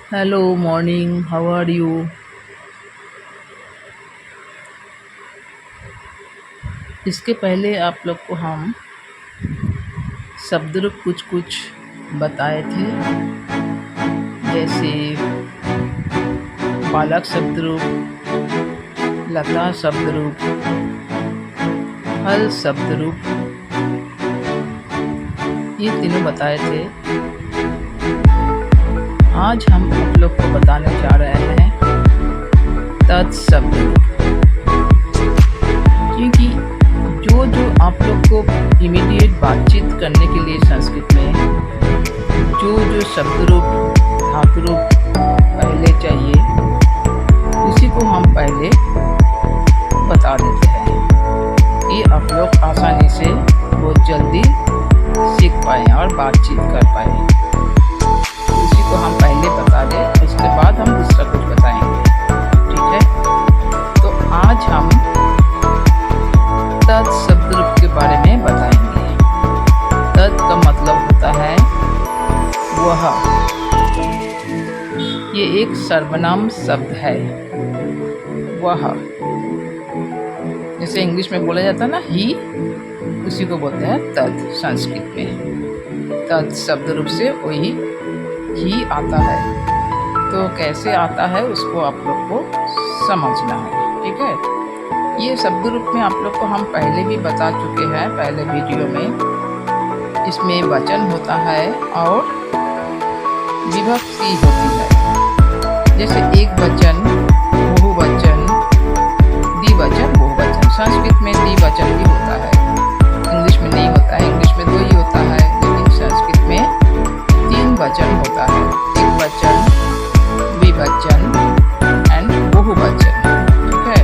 Hello, morning. How are you? इसके पहले आप लोग को हम शब्द रूप कुछ कुछ बताए थे, जैसे बालक शब्द रूप, लता शब्द रूप, फल शब्द रूप, ये तीनों बताए थे। आज हम आप लोग को बताने जा रहे हैं तत् शब्द रूप, क्योंकि जो जो आप लोग को इमीडिएट बातचीत करने के लिए संस्कृत में जो जो शब्द रूप धातु रूप पहले चाहिए, उसी को हम पहले बता देते हैं कि आप लोग आसानी से बहुत जल्दी सीख पाएँ और बातचीत कर पाएँ। उसी को हम पहले बता दें, उसके बाद हम दूसरा कुछ बताएंगे, ठीक है। तो आज हम तत् शब्द रूप के बारे में बताएंगे। तत् का मतलब होता है वह। ये एक सर्वनाम शब्द है, वह। जैसे इंग्लिश में बोला जाता है ना ही, उसी को बोलते हैं तत् संस्कृत में। तत् शब्द रूप से वही ही आता है। तो कैसे आता है उसको आप लोग को समझना है, ठीक है। ये शब्द रूप में आप लोग को हम पहले भी बता चुके हैं, पहले वीडियो में। इसमें वचन होता है और विभक्ति होती है। जैसे एक वचन, बहुवचन, द्विवचन, बहुवचन। संस्कृत में द्विवचन भी होता है, इंग्लिश में नहीं होता है। इंग्लिश में दो ही होता है, लेकिन संस्कृत में 3 वचन होता है। एक वचन, द्विवचन एंड बहुवचन, ठीक है।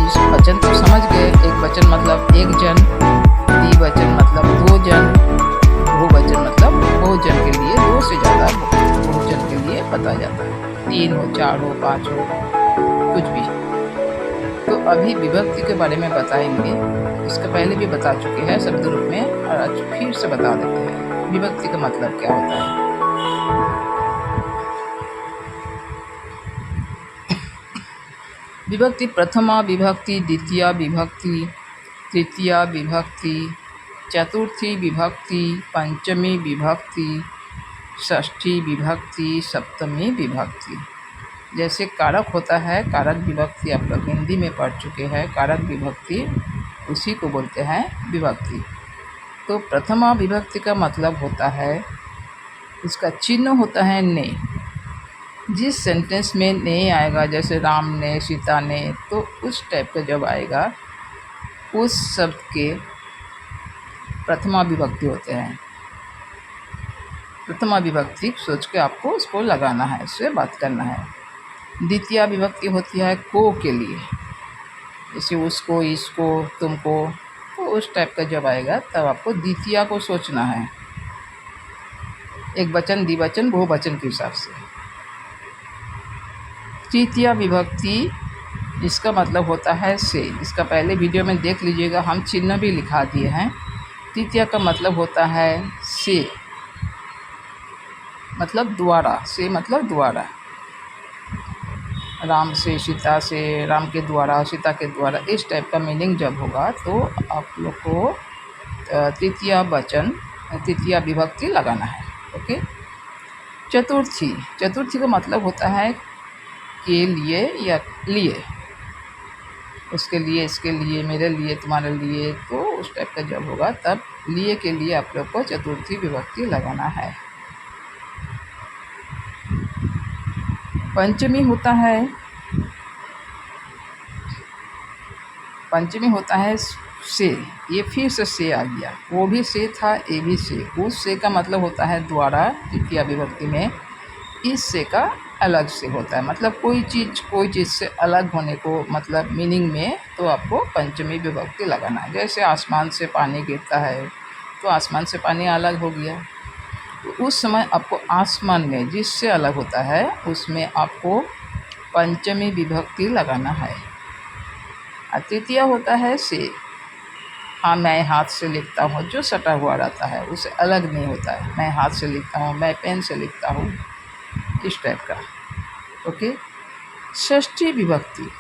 इस वचन तो समझ गए। एक वचन मतलब एक जन, द्विवचन मतलब 2 जन, बहुवचन मतलब बहुजन के लिए 2 से ज़्यादा बहुजन के लिए बताया जाता है। 3 हो, 4 हो, 5 हो, कुछ भी। तो अभी विभक्ति के बारे में बताएंगे। इसका पहले भी बता चुके हैं शब्द रूप में, और आज फिर से बता देते हैं विभक्ति का मतलब क्या होता है। विभक्ति प्रथमा विभक्ति, द्वितीया विभक्ति, तृतीया विभक्ति, चतुर्थी विभक्ति, पंचमी विभक्ति, षष्ठी विभक्ति, सप्तमी विभक्ति। जैसे कारक होता है, कारक विभक्ति आप लोग हिंदी में पढ़ चुके हैं। कारक विभक्ति उसी को बोलते हैं विभक्ति। तो प्रथमा विभक्ति का मतलब होता है, उसका चिन्ह होता है ने। जिस सेंटेंस में ने आएगा, जैसे राम ने, सीता ने, तो उस टाइप का जब आएगा, उस शब्द के प्रथमा विभक्ति होते हैं। प्रथमा विभक्ति सोच के आपको उसको लगाना है, उससे बात करना है। द्वितीय विभक्ति होती है को के लिए, जैसे उसको, इसको, तुमको। तो उस टाइप का जब आएगा तब आपको द्वितीय को सोचना है, एक वचन, द्विवचन, बहुवचन के हिसाब से। तृतीय विभक्ति, इसका मतलब होता है से। इसका पहले वीडियो में देख लीजिएगा, हम चिन्ह भी लिखा दिए हैं। तृतीय का मतलब होता है से, मतलब द्वारा। से मतलब द्वारा। राम से, सीता से, राम के द्वारा, सीता के द्वारा, इस टाइप का मीनिंग जब होगा तो आप लोग को तृतीय वचन, तृतीय विभक्ति लगाना है, ओके। चतुर्थी, चतुर्थी का मतलब होता है के लिए या लिए। उसके लिए, इसके लिए, मेरे लिए, तुम्हारे लिए। तो उस टाइप का जब होगा तब लिए के लिए आप लोग को चतुर्थी विभक्ति लगाना है। पंचमी होता है, पंचमी होता है से। ये फिर से आ गया, वो भी से था, ये भी से। उस से का मतलब होता है द्वारा, तृतीय विभक्ति में। इस से का अलग से होता है, मतलब कोई चीज़ से अलग होने को, मतलब मीनिंग में। तो आपको पंचमी विभक्ति लगाना है। जैसे आसमान से पानी गिरता है, तो आसमान से पानी अलग हो गया। तो उस समय आपको आसमान में जिससे अलग होता है, उसमें आपको पंचमी विभक्ति लगाना है। और तृतीय होता है से। हाँ, मैं हाथ से लिखता हूँ, जो सटा हुआ रहता है, उससे अलग नहीं होता है। मैं हाथ से लिखता हूँ, मैं पेन से लिखता हूँ, इस टाइप का। ओके। षष्ठी विभक्ति।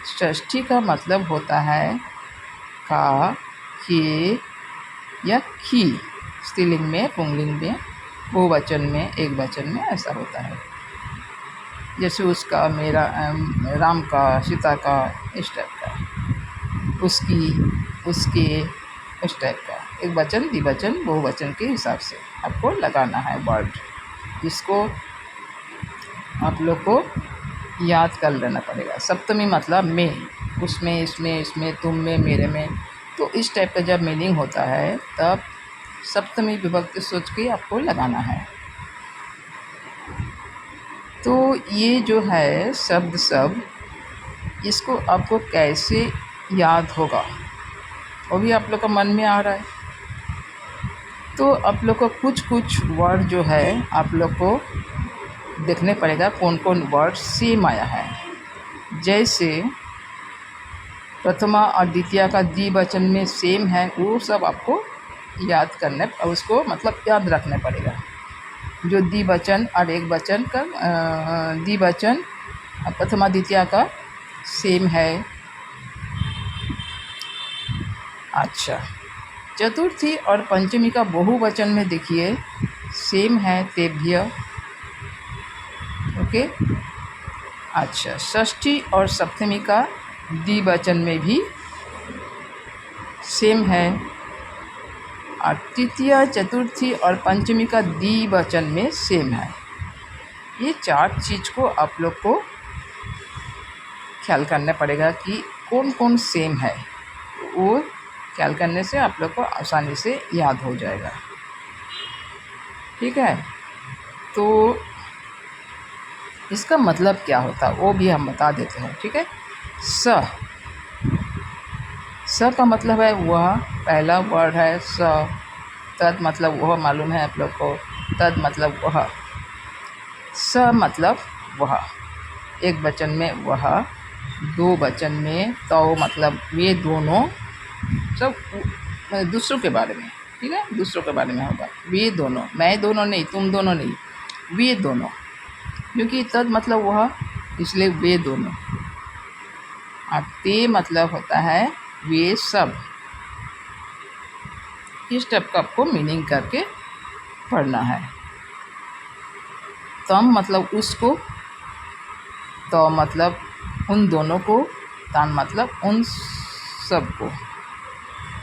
षष्ठी का मतलब होता है का, के या की। स्त्रीलिंग में, पुंगलिंग में, बहुवचन में, एक वचन में ऐसा होता है। जैसे उसका, मेरा, राम का, सीता का, इस टाइप का। उसकी, उसके, इस टाइप का। एक वचन, द्विवचन, बहुवचन के हिसाब से आपको लगाना है वर्ड, जिसको आप लोग को याद कर लेना पड़ेगा। सप्तमी मतलब में, उसमें, इसमें, इसमें, तुम में, मेरे में। तो इस टाइप का जब मीनिंग होता है तब सप्तमी विभक्ति सोच के आपको लगाना है। तो ये जो है शब्द सब, इसको आपको कैसे याद होगा वो भी आप लोग का मन में आ रहा है। तो आप लोग को कुछ कुछ वर्ड जो है आप लोग को देखने पड़ेगा कौन कौन वर्ड सेम आया है। जैसे प्रथमा और द्वितीय का द्विवचन में सेम है, वो सब आपको याद करने और उसको मतलब याद रखने पड़ेगा। जो द्विवचन और एक वचन का, द्विवचन प्रथमा द्वितीय का सेम है। अच्छा, चतुर्थी और पंचमी का बहुवचन में देखिए सेम है, तेभ्य। ओके। अच्छा, षष्ठी और सप्तमी का द्विवचन में भी सेम है, और तृतीया, चतुर्थी और पंचमी का द्विवचन में सेम है। ये चार चीज़ को आप लोग को ख्याल करना पड़ेगा कि कौन कौन सेम है। वो ख्याल करने से आप लोग को आसानी से याद हो जाएगा। ठीक है। तो इसका मतलब क्या होता है वो भी हम बता देते हैं। ठीक है। स का मतलब है वह, पहला वर्ड है स। तद मतलब वह मालूम है आप लोग को, तद मतलब वह। स मतलब वह, एक वचन में वह, दो वचन में तो मतलब वे दोनों, सब दूसरों के बारे में। ठीक है, दूसरों के बारे में होगा। वे दोनों, मैं दोनों नहीं, तुम दोनों नहीं, वे दोनों, क्योंकि तद मतलब वह, इसलिए वे दोनों। और ते मतलब होता है वे सब। इस टाइप का आपको मीनिंग करके पढ़ना है। तम मतलब उसको, तो मतलब उन दोनों को, तान मतलब उन सब को,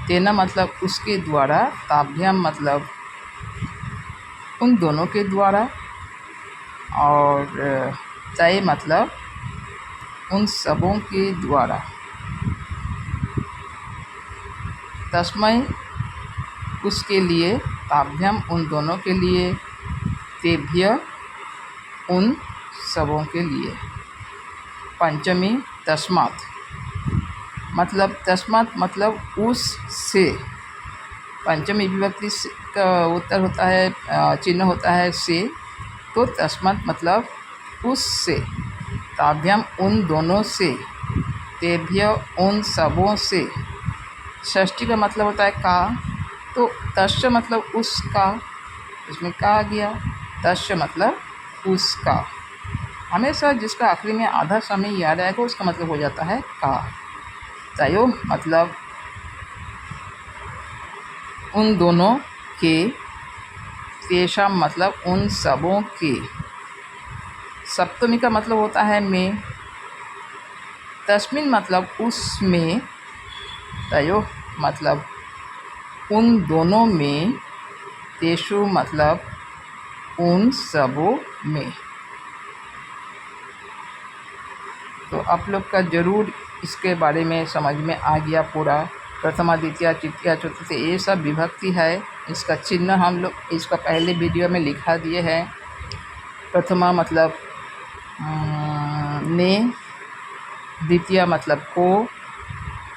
तेना मतलब उसके द्वारा, ताभ्याम मतलब उन दोनों के द्वारा, और तय मतलब उन सबों के द्वारा। तस्मय उसके लिए, ताभ्याम उन दोनों के लिए, तेभ्य उन सबों के लिए। पंचमी तस्मात् मतलब, तस्मात् मतलब उस से। पंचमी विभक्ति का उत्तर होता है, चिन्ह होता है से, तो तस्मात् मतलब उस से। ताभ्याम उन दोनों से, तेभ्य उन सबों से। षष्ठी का मतलब होता है का, तो तस्य मतलब उसका, इसमें का आ गया। तस्य मतलब उसका। हमेशा जिसका आखिरी में आधा समय याद आएगा उसका मतलब हो जाता है का। तयो मतलब उन दोनों के, तेषाम मतलब उन सबों के। सप्तमी का मतलब होता है में। तस्मिन मतलब उसमें। तयो मतलब उन दोनों में। तेषु मतलब उन सबों में। तो आप लोग का ज़रूर इसके बारे में समझ में आ गया पूरा। प्रथमा, द्वितीया, तृतीया, चतुर्थी, ये सब विभक्ति है। इसका चिन्ह हम लोग इसका पहले वीडियो में लिखा दिए हैं। प्रथमा मतलब ने, द्वितीया मतलब को,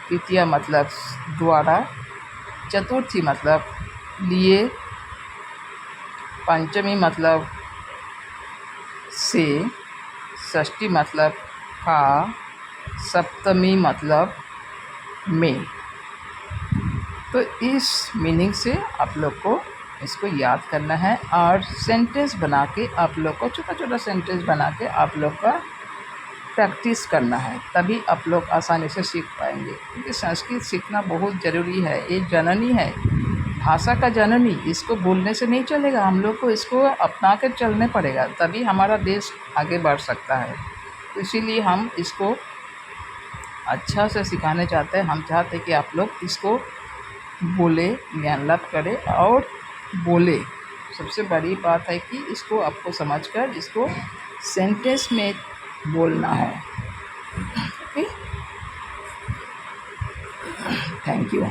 तृतीया मतलब द्वारा, चतुर्थी मतलब लिए, पंचमी मतलब से, षष्ठी मतलब का, सप्तमी मतलब में। तो इस मीनिंग से आप लोग को इसको याद करना है और सेंटेंस बना के आप लोग को छोटा छोटा सेंटेंस बना के आप लोग का प्रैक्टिस करना है, तभी आप लोग आसानी से सीख पाएंगे। क्योंकि संस्कृत सीखना बहुत ज़रूरी है। ये जननी है, भाषा का जननी। इसको बोलने से नहीं चलेगा, हम लोग को इसको अपना कर चलने पड़ेगा, तभी हमारा देश आगे बढ़ सकता है। तो इसीलिए हम इसको अच्छा से सिखाने चाहते हैं। हम चाहते हैं कि आप लोग इसको बोले, ज्ञान लाभ करें और बोले। सबसे बड़ी बात है कि इसको आपको समझकर इसको सेंटेंस में बोलना है। Okay, thank you.